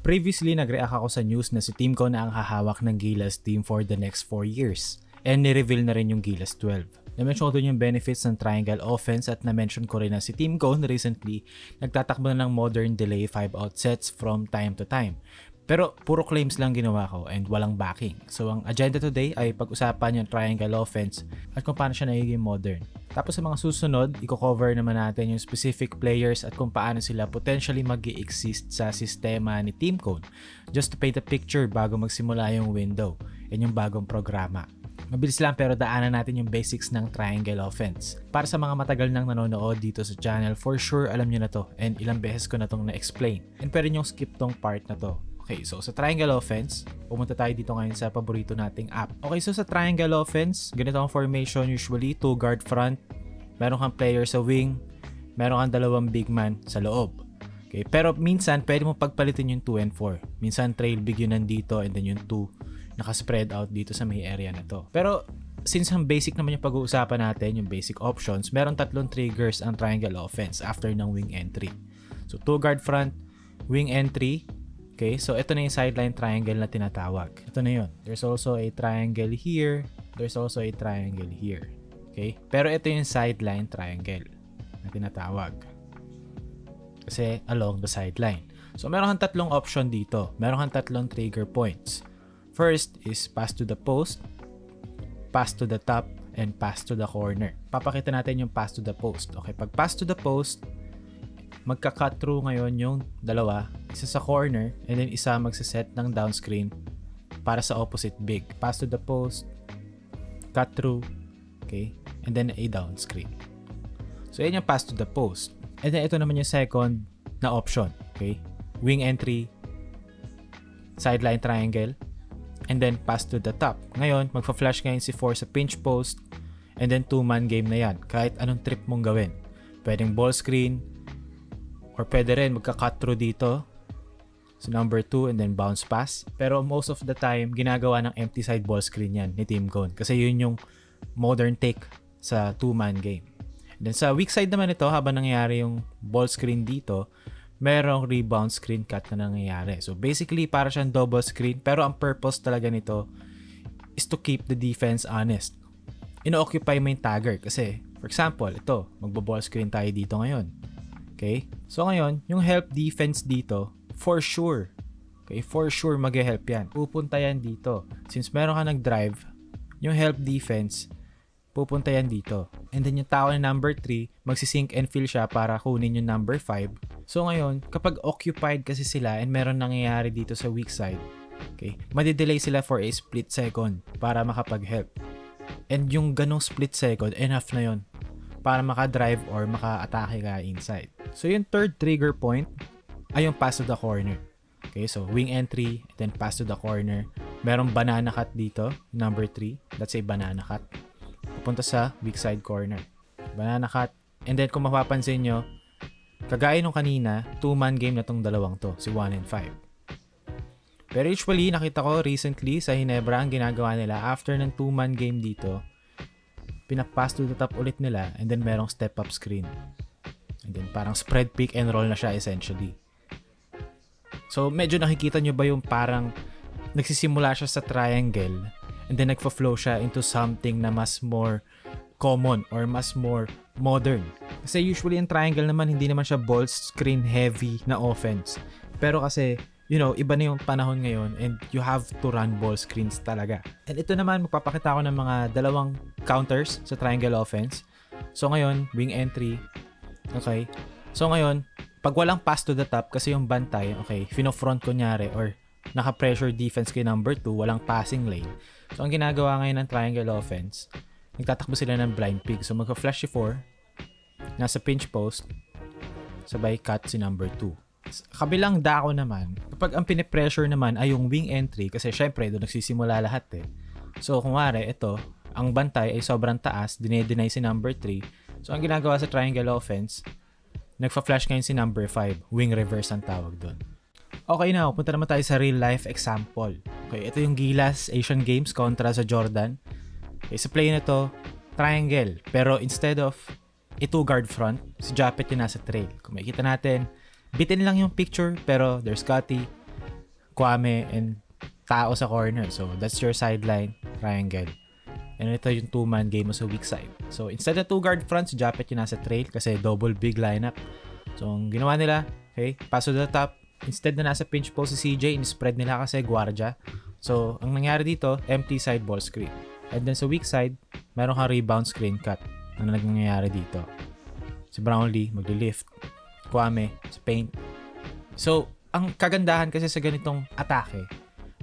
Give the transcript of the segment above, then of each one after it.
Previously, nag-react ako sa news na si Team Cone na ang hahawak ng Gilas team for the next 4 years. And ni-reveal na rin yung Gilas 12. Na-mention ko dun yung benefits ng triangle offense at na-mention ko rin na si Team Cone recently nagtatakbo na ng modern delay 5-out sets from time to time. Pero puro claims lang ginawa ko and walang backing. So ang agenda today ay pag-usapan yung triangle offense at kung paano siya nagiging modern. Tapos sa mga susunod, i-cover naman natin yung specific players at kung paano sila potentially mag-i-exist sa sistema ni Team Cone. Just to paint a picture bago magsimula yung window and yung bagong programa. Mabilis lang pero daanan natin yung basics ng triangle offense. Para sa mga matagal nang nanonood dito sa channel, for sure alam nyo na to and ilang beses ko na tong na-explain. And pwede nyong skip tong part na to. Okay, so sa triangle offense, pumunta tayo dito ngayon sa paborito nating app. Okay, so sa triangle offense, ganito ang formation usually, 2 guard front, meron kang player sa wing, meron kang dalawang big man sa loob. Okay, pero minsan pwede mo pagpalitin yung 2 and 4. Minsan trail big yun nandito and then yung 2 naka-spread out dito sa may area na to. Pero since ang basic naman yung pag-uusapan natin, yung basic options, meron 3 triggers ang triangle offense after ng wing entry. So 2 guard front, wing entry. Okay, so ito na yung sideline triangle na tinatawag. Ito na yun. There's also a triangle here. There's also a triangle here. Okay, pero ito yung sideline triangle na tinatawag. Kasi along the sideline. So meron kang 3 option dito. Meron kang 3 trigger points. First is pass to the post, pass to the top, and pass to the corner. Papakita natin yung pass to the post. Okay, pag pass to the post, magka-cut through ngayon yung dalawa, isa sa corner, and then isa magsaset ng down screen para sa opposite big. Pass to the post, cut through, okay, and then a down screen. So, yan yung pass to the post. And then, ito naman yung second na option, okay, wing entry, sideline triangle, and then pass to the top. Ngayon, magpa-flash ngayon si 4 sa pinch post, and then 2-man game na yan. Kahit anong trip mong gawin. Pwedeng ball screen, or pwede rin magka-cut through dito. So number 2 and then bounce pass. Pero most of the time, ginagawa ng empty side ball screen yan ni Team Cone. Kasi yun yung modern take sa 2-man game. And then sa weak side naman ito, habang nangyayari yung ball screen dito, merong rebound screen cut na nangyayari. So basically, para siyang double screen. Pero ang purpose talaga nito is to keep the defense honest. Ino-occupy mo yung tagger. Kasi, for example, ito, magbo-ball screen tayo dito ngayon. Okay? So ngayon, yung help defense dito, for sure. Okay? For sure mag-help yan. Pupunta yan dito. Since meron ka nag-drive, yung help defense, pupunta yan dito. And then yung tao na number 3, magsisink and fill siya para kunin yung number 5. So ngayon, kapag occupied kasi sila and meron nangyayari dito sa weak side, okay, madidelay sila for a split second para makapag-help. And yung ganong split second, enough na yon para maka-drive or maka-atake ka inside. So yung third trigger point ay yung pass to the corner. Okay, so wing entry, then pass to the corner. Merong banana cut dito, number 3. That's a banana cut. Pupunta sa weak side corner. Banana cut. And then kung mapapansin nyo, kagaya nung kanina, 2-man game na tong dalawang to, si 1 and 5. Pero usually, nakita ko recently sa Hinebra, ang ginagawa nila after ng 2-man game dito, pinapass to the top ulit nila and then merong step up screen. And then parang spread pick and roll na siya essentially. So medyo nakikita nyo ba yung parang nagsisimula siya sa triangle and then nagfa-flow siya into something na mas more common or mas more modern. Kasi usually in triangle naman hindi naman siya ball screen heavy na offense. Pero kasi you know, iba na yung panahon ngayon and you have to run ball screens talaga. And ito naman, magpapakita ako ng mga 2 counters sa triangle offense. So ngayon, wing entry. Okay. So ngayon, pag walang pass to the top, kasi yung bantay, okay, fino-front kunyari or naka-pressure defense kay number 2, walang passing lane. So ang ginagawa ngayon ng triangle offense, nagtatakbo sila ng blind pig. So magka-flash si 4, nasa pinch post, sabay cut si number 2. Kabilang dako naman, kapag ang pinipressure naman ay yung wing entry, kasi syempre doon nagsisimula lahat eh. So kung wari, ito, ang bantay ay sobrang taas, dinedeny si number 3. So ang ginagawa sa triangle offense, nagfa-flash ngayon si number 5, wing reverse ang tawag doon. Okay now, punta naman tayo sa real life example. Okay, ito yung Gilas Asian Games kontra sa Jordan. Okay, sa play na to, triangle, pero instead of a 2 guard front, si Japet yung nasa trail. Kung makikita natin, bitin lang yung picture, pero there's Scotty, Kwame, and tao sa corner. So, that's your sideline triangle. And ito yung two-man game mo sa weak side. So, instead of two guard front, si Japet yung nasa trail kasi double big lineup. So, ang ginawa nila, okay, pass to the top. Instead na nasa pinch post si CJ, in-spread nila kasi guardia. So, ang nangyari dito, empty side ball screen. And then sa weak side, meron kang rebound screen cut. Ano nangyayari dito? Si Brownlee, magli-lift. Kwame, sa paint. So, ang kagandahan kasi sa ganitong atake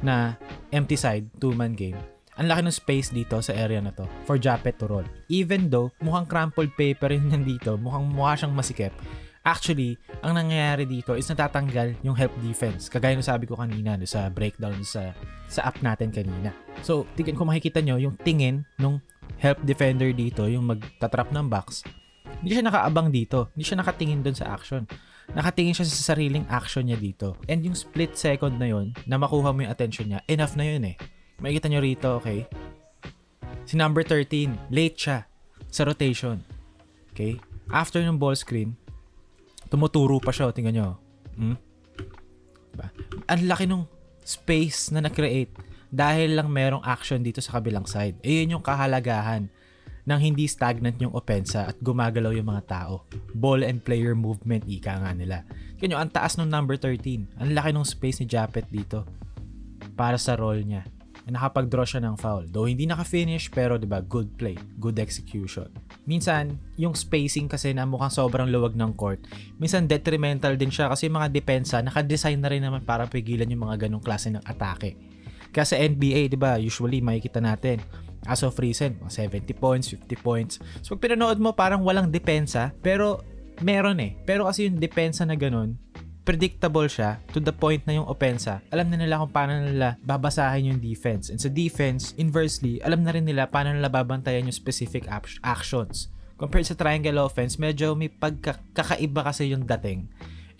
na empty side, two-man game, ang laki ng space dito sa area na to for Japet to roll. Even though, mukhang crumpled paper rin nandito, mukha siyang masikip. Actually, ang nangyayari dito is natatanggal yung help defense. Kagaya ng sabi ko kanina sa breakdown sa app natin kanina. So, kung makikita nyo, yung tingin nung help defender dito, yung magtatrap ng box, hindi siya nakaabang dito. Hindi siya nakatingin doon sa action. Nakatingin siya sa sariling action niya dito. And yung split second na yun, na makuha mo yung attention niya, enough na yun eh. Makikita nyo rito, okay? Si number 13, late siya sa rotation. Okay? After ng ball screen, tumuturo pa siya. Tingnan nyo. Diba? Ang laki nung space na na-create dahil lang merong action dito sa kabilang side. Yun yung kahalagahan ng hindi stagnant yung opensa at gumagalaw yung mga tao. Ball and player movement, ika nga nila. Tingnan nyo, ang taas ng number 13. Ang laki nung space ni Japet dito para sa role niya. Nakapag-draw siya ng foul. Though hindi naka-finish, pero diba, good play, good execution. Minsan, yung spacing kasi na mukhang sobrang luwag ng court, minsan detrimental din siya kasi yung mga depensa, naka-design na rin naman para pigilan yung mga ganong klase ng atake. Kaya sa NBA, diba, usually makikita natin, as of recent, 70 points, 50 points. So, pag pinanood mo, parang walang depensa, pero meron eh. Pero kasi yung depensa na ganon, predictable siya to the point na yung opensa, alam na nila kung paano nila babasahin yung defense. And sa defense, inversely, alam na rin nila paano nila babantayan yung specific actions. Compared sa triangle offense, medyo may pagkakaiba kasi yung dating.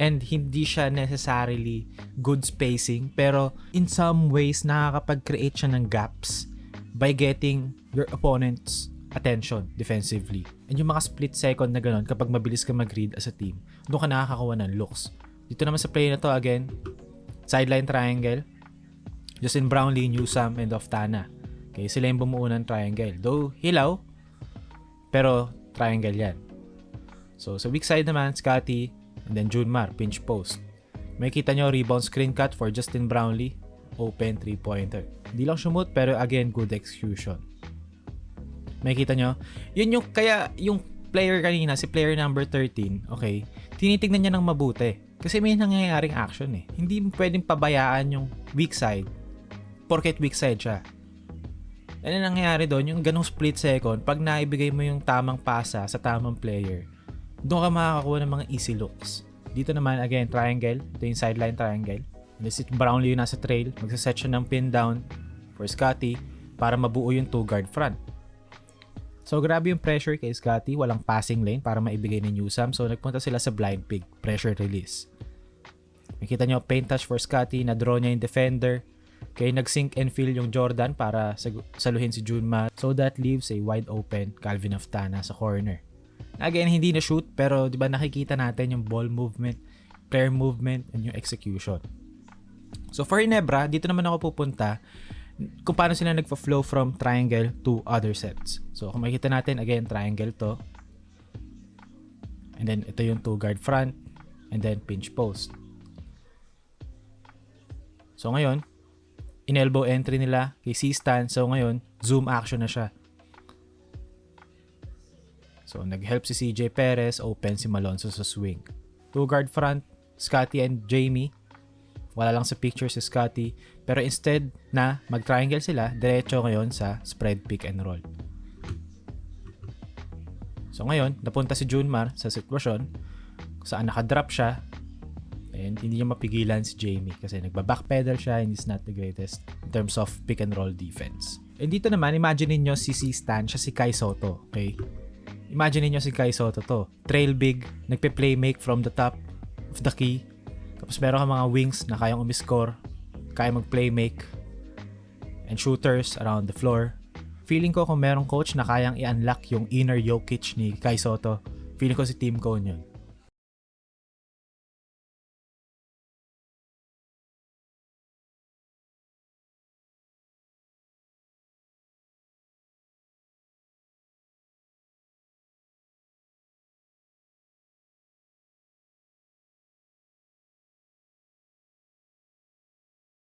And hindi siya necessarily good spacing, pero in some ways, nakakapag-create siya ng gaps by getting your opponent's attention defensively. And yung mga split second na ganun, kapag mabilis ka mag-read as a team, doon ka nakakakuha ng looks. Dito naman sa play na to, again, sideline triangle. Justin Brownlee, Newsome, and Oftana. Okay, sila yung bumuo ng triangle. Though, hilaw, pero triangle yan. So, sa weak side naman, Scottie, and then Junmar, pinch post. May kita nyo, rebound screen cut for Justin Brownlee. Open 3-pointer. Hindi lang shoot, pero again, good execution. May kita nyo, yun yung, kaya yung player kanina, si player number 13, okay, tinitignan niya ng mabuti. Kasi may nangyayaring action eh. Hindi mo pwedeng pabayaan yung weak side porket weak side siya. Ano nangyayari doon? Yung ganong split second, pag naibigay mo yung tamang pasa sa tamang player, doon ka makakakuha ng mga easy looks. Dito naman, again, triangle. Ito yung sideline triangle. Si Brownlee yung nasa trail. Magsaset siya ng pin down for Scottie para mabuo yung two guard front. So, grabe yung pressure kay Scottie. Walang passing lane para maibigay ni Newsome. So, nagpunta sila sa blind pick. Pressure release. Makita nyo, paint touch for Scottie. Na-draw niya yung defender. Okay, nag-sink and fill yung Jordan para saluhin si Junmar. So, that leaves a wide open Calvin Oftana sa corner. Again, hindi na shoot. Pero, di ba nakikita natin yung ball movement, player movement, and yung execution. So, for Ginebra, dito naman ako pupunta kung paano sila nagpa-flow from triangle to other sets. So, kung makikita natin, again, triangle to. And then, ito yung two guard front. And then, pinch post. So, ngayon, in-elbow entry nila kay C-Stan. So, ngayon, zoom action na siya. So, nag-help si CJ Perez. Open si Malonzo sa swing. Two guard front, Scottie and Jamie. Wala lang sa picture si Scottie. Pero instead na mag-triangle sila, diretso ngayon sa spread pick and roll. So ngayon, napunta si Junmar sa sitwasyon kung saan nakadrop siya and hindi niya mapigilan si Jamie kasi nagba-backpedal siya and is not the greatest in terms of pick and roll defense. And dito naman, imagine niyo si C-Stan, siya si Kai Soto, okay? Imagine niyo si Kai Soto to. Trail big, nagpe-playmake from the top of the key. Tapos meron ka mga wings na kayang umiscore, kaya mag-playmake, and shooters around the floor. Feeling ko kung merong coach na kayang i-unlock yung inner Jokic ni Kai Soto, feeling ko si Team Cone yun.